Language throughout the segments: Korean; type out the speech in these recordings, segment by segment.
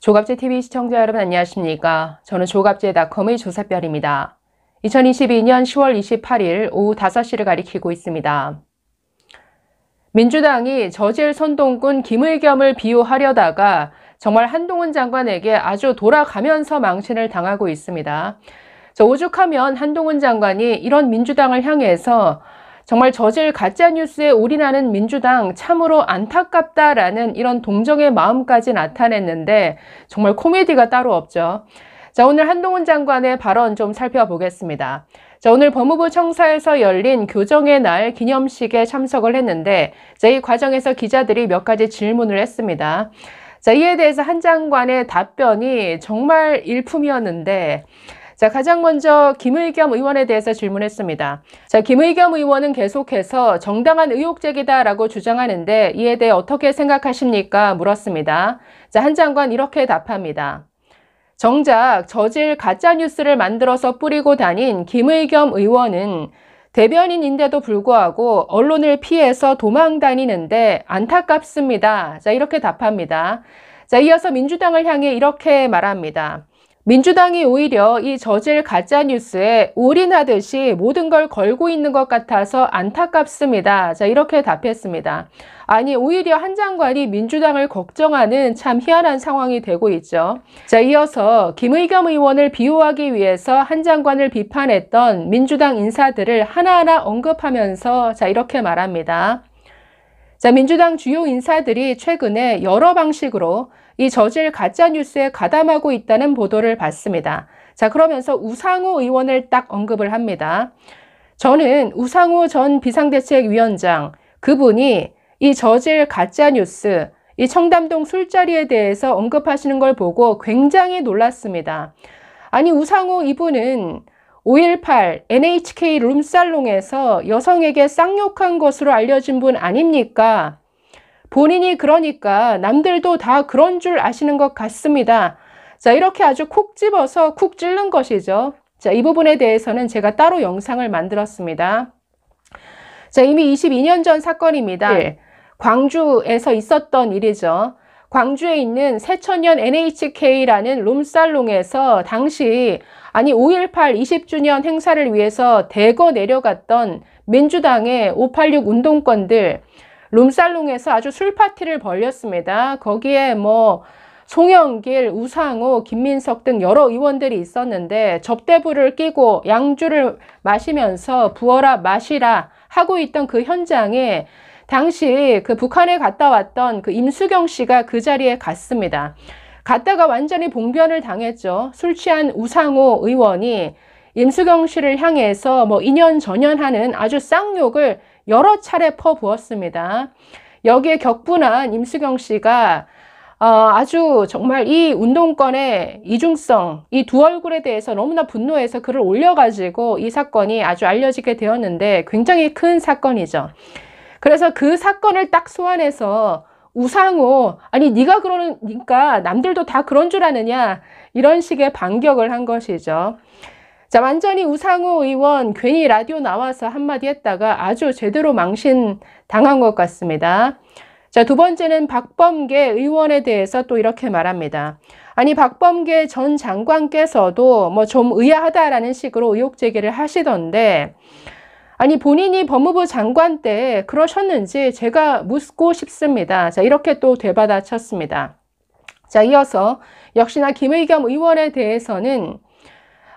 조갑제TV 시청자 여러분 안녕하십니까? 저는 조갑제닷컴의 조사별입니다. 2022년 10월 28일 오후 5시를 가리키고 있습니다. 민주당이 저질 선동꾼 김의겸을 비호하려다가 정말 한동훈 장관에게 아주 돌아가면서 망신을 당하고 있습니다. 오죽하면 한동훈 장관이 이런 민주당을 향해서 정말 저질 가짜뉴스에 올인하는 민주당 참으로 안타깝다라는 이런 동정의 마음까지 나타냈는데 정말 코미디가 따로 없죠. 오늘 한동훈 장관의 발언 좀 살펴보겠습니다. 오늘 법무부 청사에서 열린 교정의 날 기념식에 참석을 했는데 이 과정에서 기자들이 몇 가지 질문을 했습니다. 이에 대해서 한 장관의 답변이 정말 일품이었는데 가장 먼저 김의겸 의원에 대해서 질문했습니다. 김의겸 의원은 계속해서 정당한 의혹 제기다라고 주장하는데 이에 대해 어떻게 생각하십니까? 물었습니다. 한 장관 이렇게 답합니다. 정작 저질 가짜뉴스를 만들어서 뿌리고 다닌 김의겸 의원은 대변인인데도 불구하고 언론을 피해서 도망 다니는데 안타깝습니다. 이렇게 답합니다. 이어서 민주당을 향해 이렇게 말합니다. 민주당이 오히려 이 저질 가짜뉴스에 올인하듯이 모든 걸 걸고 있는 것 같아서 안타깝습니다. 이렇게 답했습니다. 아니 오히려 한 장관이 민주당을 걱정하는 참 희한한 상황이 되고 있죠. 이어서 김의겸 의원을 비호하기 위해서 한 장관을 비판했던 민주당 인사들을 하나하나 언급하면서 이렇게 말합니다. 민주당 주요 인사들이 최근에 여러 방식으로 이 저질 가짜뉴스에 가담하고 있다는 보도를 봤습니다. 그러면서 우상호 의원을 딱 언급을 합니다. 저는 우상호 전 비상대책위원장, 그분이 이 저질 가짜뉴스, 이 청담동 술자리에 대해서 언급하시는 걸 보고 굉장히 놀랐습니다. 아니 우상호 이분은 5.18 NHK 룸살롱에서 여성에게 쌍욕한 것으로 알려진 분 아닙니까? 본인이 그러니까 남들도 다 그런 줄 아시는 것 같습니다. 이렇게 아주 콕 집어서 쿡 찔른 것이죠. 이 부분에 대해서는 제가 따로 영상을 만들었습니다. 이미 22년 전 사건입니다. 광주에서 있었던 일이죠. 광주에 있는 새천년 NHK라는 룸살롱에서 당시 5.18 20주년 행사를 위해서 대거 내려갔던 민주당의 586 운동권들 룸살롱에서 아주 술파티를 벌였습니다. 거기에 송영길, 우상호, 김민석 등 여러 의원들이 있었는데 접대부를 끼고 양주를 마시면서 부어라 마시라 하고 있던 그 현장에 당시 그 북한에 갔다 왔던 그 임수경 씨가 그 자리에 갔습니다. 갔다가 완전히 봉변을 당했죠. 술 취한 우상호 의원이 임수경 씨를 향해서 인연전연하는 아주 쌍욕을 여러 차례 퍼부었습니다. 여기에 격분한 임수경 씨가 아주 정말 이 운동권의 이중성, 이 두 얼굴에 대해서 너무나 분노해서 글을 올려가지고 이 사건이 아주 알려지게 되었는데 굉장히 큰 사건이죠. 그래서 그 사건을 딱 소환해서 우상호, 아니 네가 그러니까 남들도 다 그런 줄 아느냐 이런 식의 반격을 한 것이죠. 완전히 우상호 의원 괜히 라디오 나와서 한마디 했다가 아주 제대로 망신 당한 것 같습니다. 두 번째는 박범계 의원에 대해서 또 이렇게 말합니다. 아니 박범계 전 장관께서도 좀 의아하다라는 식으로 의혹 제기를 하시던데 아니 본인이 법무부 장관 때 그러셨는지 제가 묻고 싶습니다. 이렇게 또 되받아쳤습니다. 이어서 역시나 김의겸 의원에 대해서는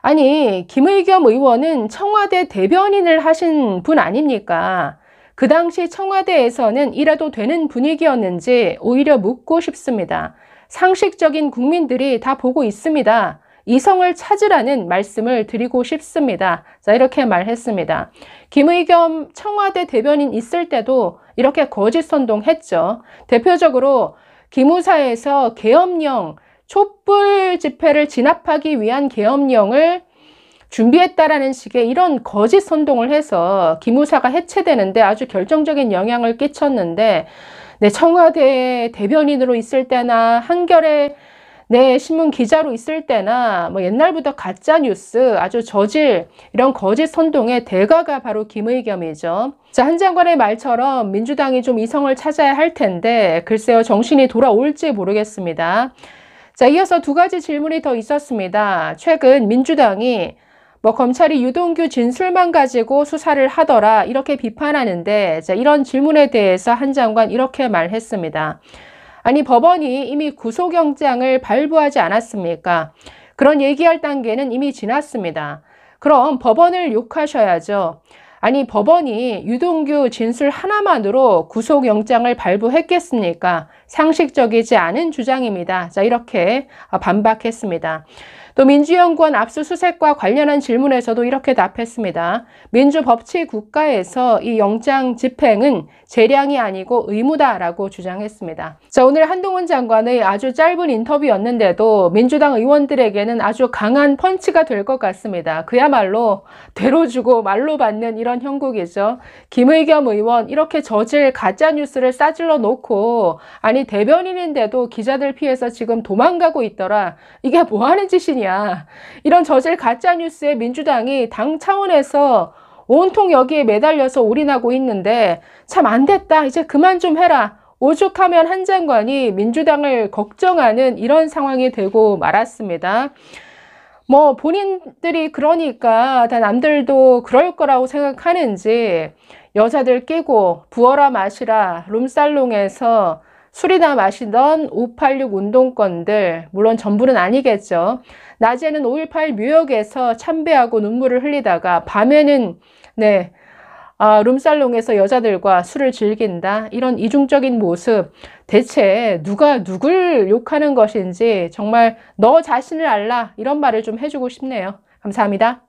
아니 김의겸 의원은 청와대 대변인을 하신 분 아닙니까? 그 당시 청와대에서는 이래도 되는 분위기였는지 오히려 묻고 싶습니다. 상식적인 국민들이 다 보고 있습니다. 이성을 찾으라는 말씀을 드리고 싶습니다. 이렇게 말했습니다. 김의겸 청와대 대변인 있을 때도 이렇게 거짓 선동했죠. 대표적으로 기무사에서 계엄령, 촛불 집회를 진압하기 위한 계엄령을 준비했다라는 식의 이런 거짓 선동을 해서 기무사가 해체되는데 아주 결정적인 영향을 끼쳤는데 청와대 대변인으로 있을 때나 한겨레 신문 기자로 있을 때나 옛날부터 가짜뉴스 아주 저질 이런 거짓 선동의 대가가 바로 김의겸이죠. 한 장관의 말처럼 민주당이 좀 이성을 찾아야 할 텐데 글쎄요 정신이 돌아올지 모르겠습니다. 자, 이어서 두 가지 질문이 더 있었습니다. 최근 민주당이 검찰이 유동규 진술만 가지고 수사를 하더라 이렇게 비판하는데, 자, 이런 질문에 대해서 한 장관 이렇게 말했습니다. 아니, 법원이 이미 구속영장을 발부하지 않았습니까? 그런 얘기할 단계는 이미 지났습니다. 그럼 법원을 욕하셔야죠. 아니, 법원이 유동규 진술 하나만으로 구속영장을 발부했겠습니까? 상식적이지 않은 주장입니다. 자, 이렇게 반박했습니다. 또 민주연구원 압수수색과 관련한 질문에서도 이렇게 답했습니다. 민주법치 국가에서 이 영장 집행은 재량이 아니고 의무다라고 주장했습니다. 자, 오늘 한동훈 장관의 아주 짧은 인터뷰였는데도 민주당 의원들에게는 아주 강한 펀치가 될 것 같습니다. 그야말로 되로 주고 말로 받는 이런 형국이죠. 김의겸 의원 이렇게 저질 가짜뉴스를 싸질러 놓고, 아니 대변인인데도 기자들 피해서 지금 도망가고 있더라. 이게 뭐 하는 짓이냐. 이런 저질 가짜뉴스에 민주당이 당 차원에서 온통 여기에 매달려서 올인하고 있는데, 참 안 됐다. 이제 그만 좀 해라. 오죽하면 한 장관이 민주당을 걱정하는 이런 상황이 되고 말았습니다. 본인들이 그러니까 다 남들도 그럴 거라고 생각하는지, 여자들 끼고 부어라 마시라 룸살롱에서 술이나 마시던 586 운동권들, 물론 전부는 아니겠죠. 낮에는 5.18 묘역에서 참배하고 눈물을 흘리다가 밤에는 룸살롱에서 여자들과 술을 즐긴다. 이런 이중적인 모습, 대체 누가 누굴 욕하는 것인지 정말 너 자신을 알라, 이런 말을 좀 해주고 싶네요. 감사합니다.